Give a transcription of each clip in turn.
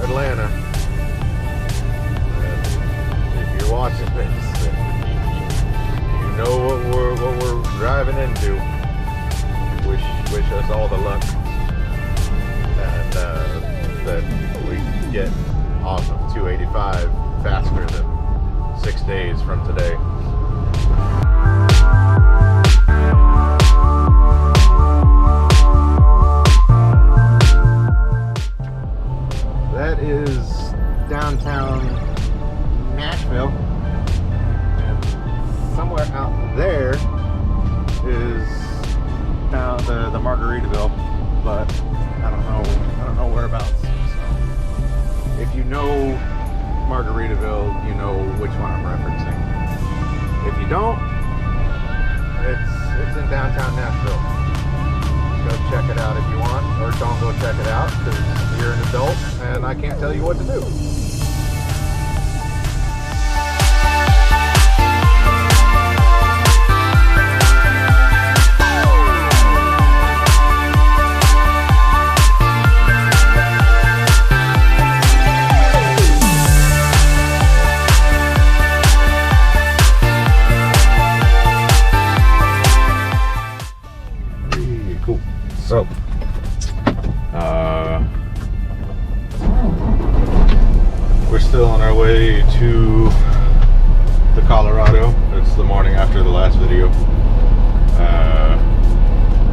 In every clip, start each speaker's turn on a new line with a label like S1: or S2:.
S1: Atlanta. And if you're watching this, you know what we're driving into. Wish us all the luck, and that we get off of 285 faster than 6 days from today. That is downtown Nashville, and somewhere out there is down the Margaritaville, but I don't know whereabouts. So if you know Margaritaville, you know which one I'm referencing. If you don't, it's in downtown Nashville. Go check it out if you want, or don't go check it out because you're an adult and I can't tell you what to do. So, we're still on our way to the Colorado. It's the morning after the last video.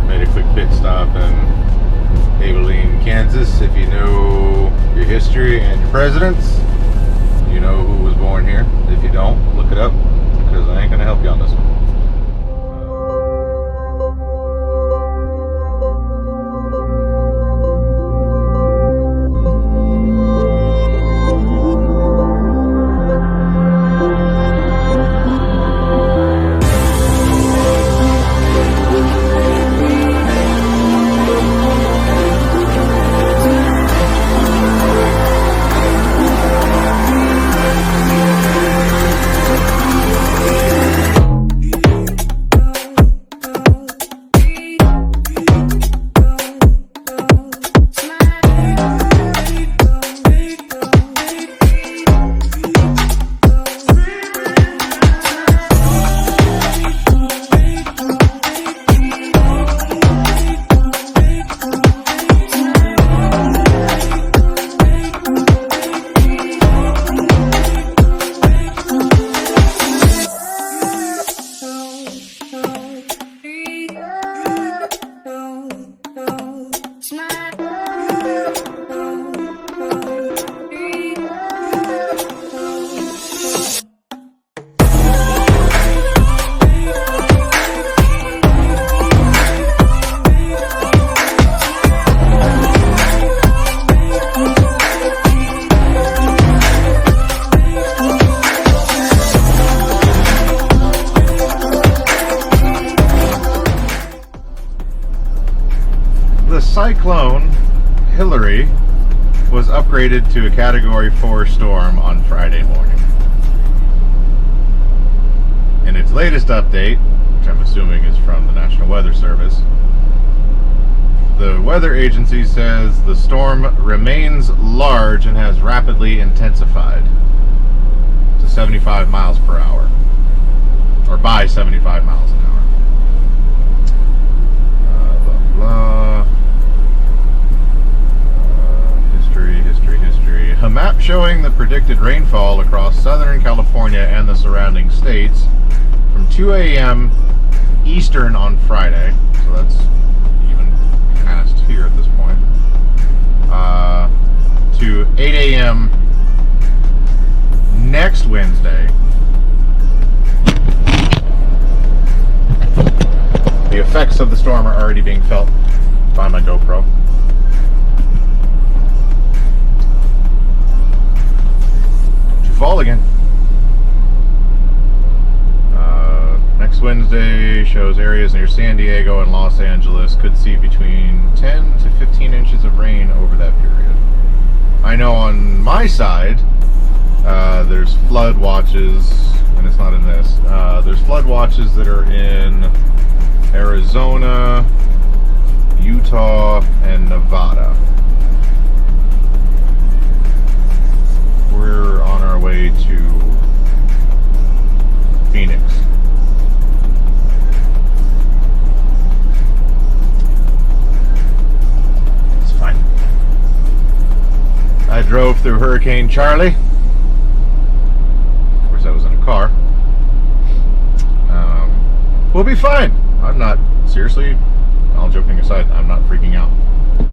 S1: Made a quick pit stop in Abilene, Kansas. If you know your history and your presidents, you know who was born here. If you don't, look it up, because I ain't gonna help you on this one. Cyclone Hillary was upgraded to a Category 4 storm on Friday morning. In its latest update, which I'm assuming is from the National Weather Service, the weather agency says the storm remains large and has rapidly intensified to 75 miles per hour, or by 75 miles an hour. Blah, blah. History. A map showing the predicted rainfall across Southern California and the surrounding states from 2 a.m. Eastern on Friday, so that's even past here at this point, to 8 a.m. next Wednesday. The effects of the storm are already being felt by my GoPro. Fall again. Next Wednesday shows areas near San Diego and Los Angeles could see between 10 to 15 inches of rain over that period. I know on my side, there's flood watches, and it's not in this. There's flood watches that are in Arizona, Utah, and Nevada. drove through Hurricane Charlie. Of course, I was in a car. We'll be fine. I'm not, seriously, all joking aside, I'm not freaking out.